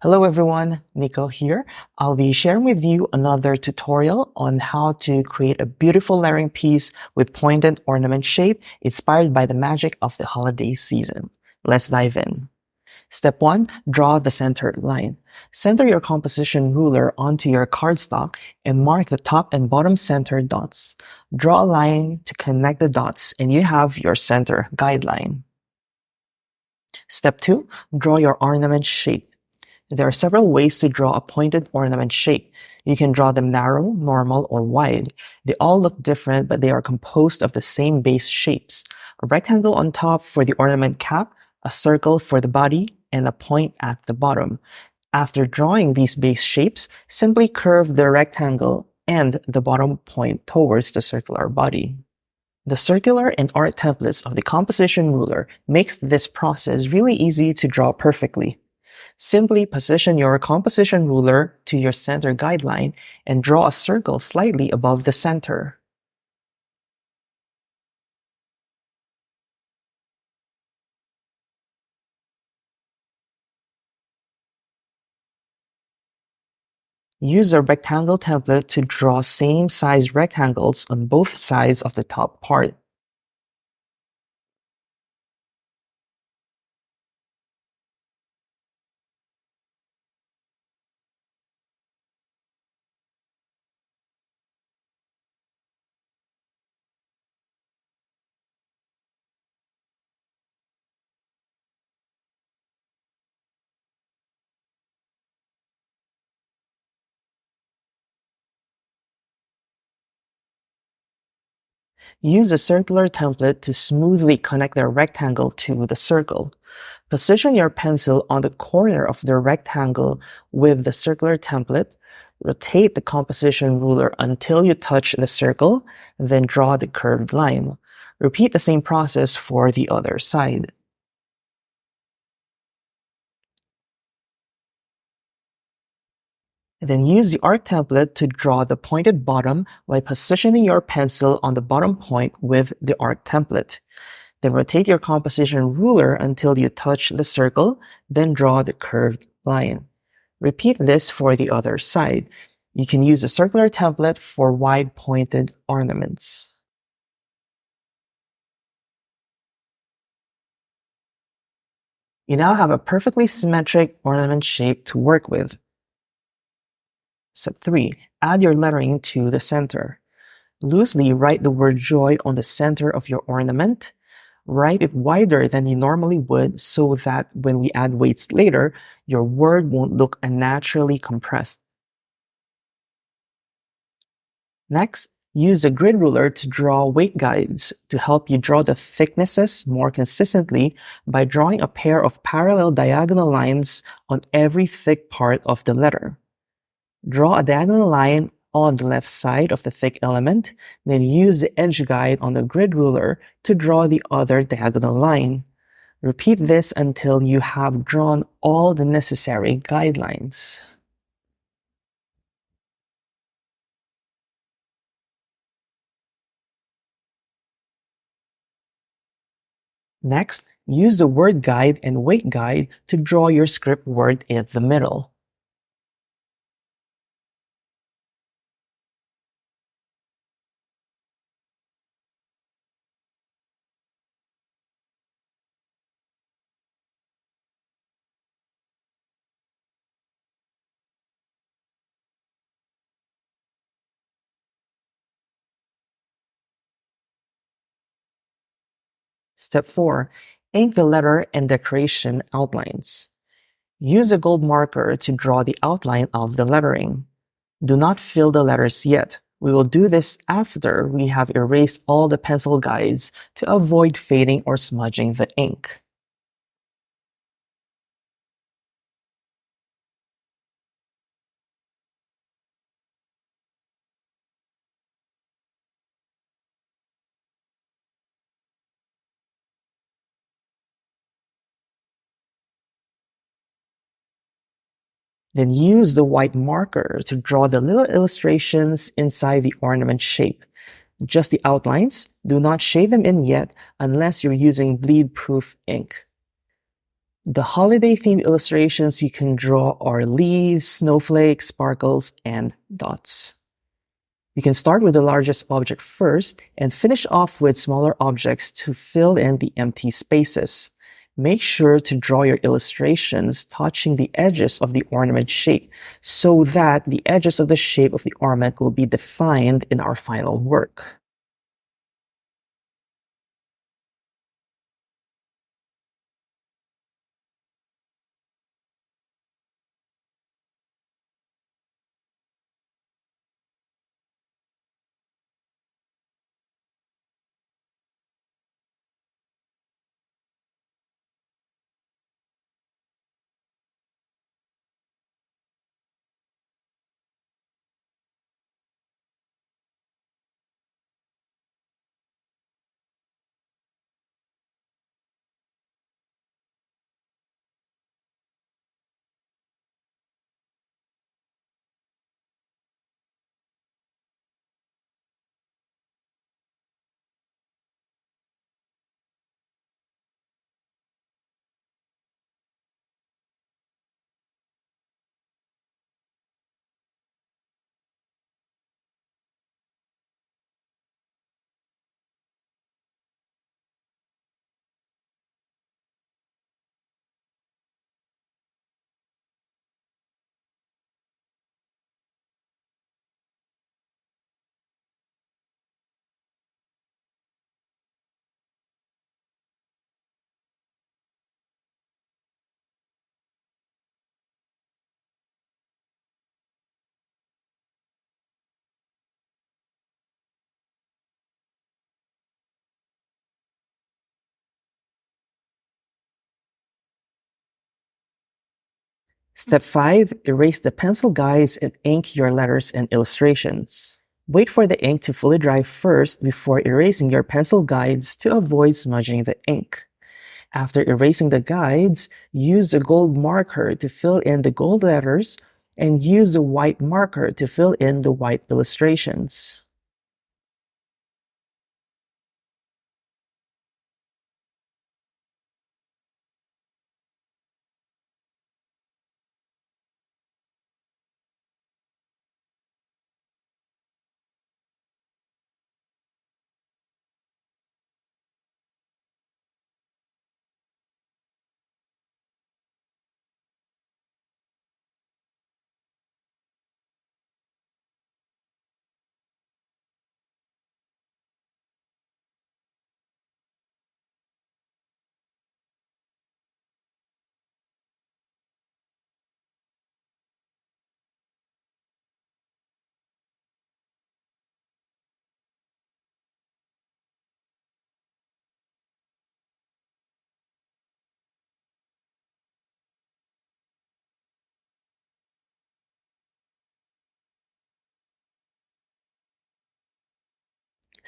Hello everyone, Nico here. I'll be sharing with you another tutorial on how to create a beautiful lettering piece with pointed ornament shape inspired by the magic of the holiday season. Let's dive in. Step 1. Draw the center line. Center your composition ruler onto your cardstock and mark the top and bottom center dots. Draw a line to connect the dots and you have your center guideline. Step 2. Draw your ornament shape. There are several ways to draw a pointed ornament shape. You can draw them narrow, normal, or wide. They all look different, but they are composed of the same base shapes. A rectangle on top for the ornament cap, a circle for the body, and a point at the bottom. After drawing these base shapes, simply curve the rectangle and the bottom point towards the circular body. The circular and art templates of the composition ruler makes this process really easy to draw perfectly. Simply position your composition ruler to your center guideline and draw a circle slightly above the center. Use a rectangle template to draw same size rectangles on both sides of the top part. Use a circular template to smoothly connect the rectangle to the circle. Position your pencil on the corner of the rectangle with the circular template. Rotate the composition ruler until you touch the circle, then draw the curved line. Repeat the same process for the other side. Then use the art template to draw the pointed bottom by positioning your pencil on the bottom point with the art template. Then rotate your composition ruler until you touch the circle, then draw the curved line. Repeat this for the other side. You can use a circular template for wide pointed ornaments. You now have a perfectly symmetric ornament shape to work with. Step 3. Add your lettering to the center. Loosely write the word joy on the center of your ornament. Write it wider than you normally would so that when we add weights later, your word won't look unnaturally compressed. Next, use a grid ruler to draw weight guides to help you draw the thicknesses more consistently by drawing a pair of parallel diagonal lines on every thick part of the letter. Draw a diagonal line on the left side of the thick element, then use the edge guide on the grid ruler to draw the other diagonal line. Repeat this until you have drawn all the necessary guidelines. Next, use the word guide and weight guide to draw your script word in the middle. Step 4. Ink the letter and decoration outlines. Use a gold marker to draw the outline of the lettering. Do not fill the letters yet. We will do this after we have erased all the pencil guides to avoid fading or smudging the ink. Then use the white marker to draw the little illustrations inside the ornament shape. Just the outlines. Do not shade them in yet unless you're using bleed-proof ink. The holiday themed illustrations you can draw are leaves, snowflakes, sparkles, and dots. You can start with the largest object first and finish off with smaller objects to fill in the empty spaces. Make sure to draw your illustrations touching the edges of the ornament shape so that the edges of the shape of the ornament will be defined in our final work. Step 5. Erase the pencil guides and ink your letters and illustrations. Wait for the ink to fully dry first before erasing your pencil guides to avoid smudging the ink. After erasing the guides, use the gold marker to fill in the gold letters and use the white marker to fill in the white illustrations.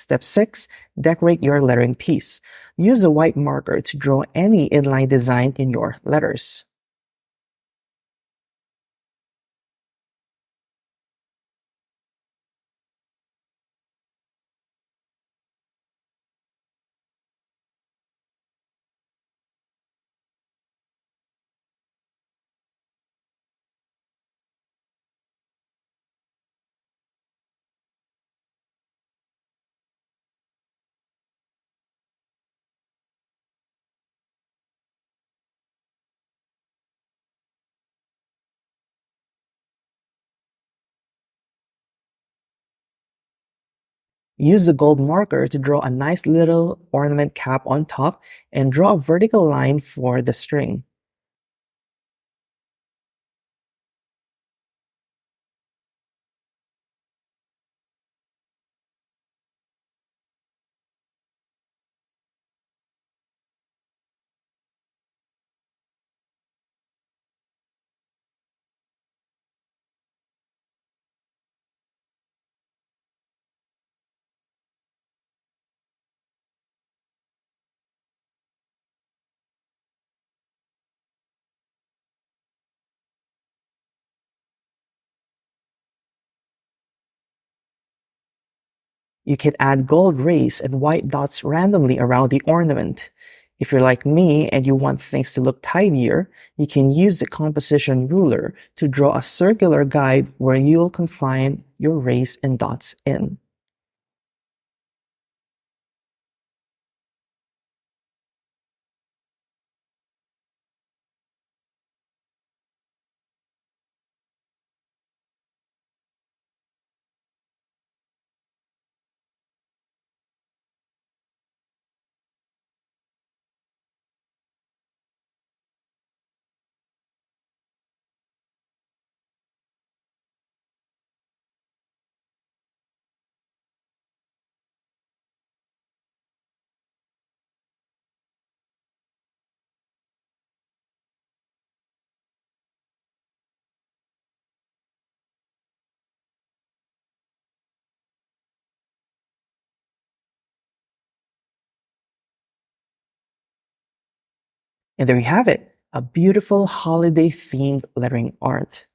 Step 6. Decorate your lettering piece. Use a white marker to draw any inline design in your letters. Use the gold marker to draw a nice little ornament cap on top and draw a vertical line for the string. You can add gold rays and white dots randomly around the ornament. If you're like me and you want things to look tidier, you can use the composition ruler to draw a circular guide where you'll confine your rays and dots in. And there you have it, a beautiful holiday-themed lettering art.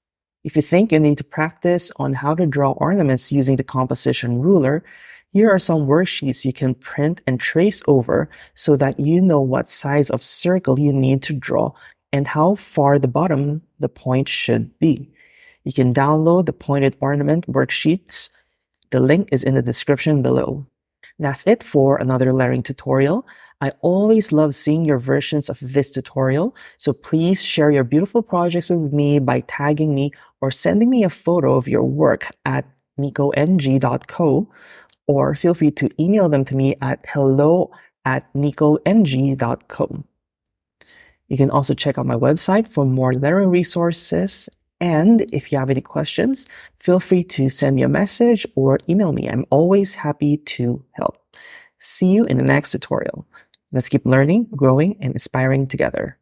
If you think you need to practice on how to draw ornaments using the composition ruler, here are some worksheets you can print and trace over so that you know what size of circle you need to draw and how far the bottom the point should be. You can download the pointed ornament worksheets. The link is in the description below. That's it for another lettering tutorial. I always love seeing your versions of this tutorial, so please share your beautiful projects with me by tagging me or sending me a photo of your work at nicong.co, or feel free to email them to me at hello@nicong.co. You can also check out my website for more lettering resources. And if you have any questions, feel free to send me a message or email me. I'm always happy to help. See you in the next tutorial. Let's keep learning, growing, and inspiring together.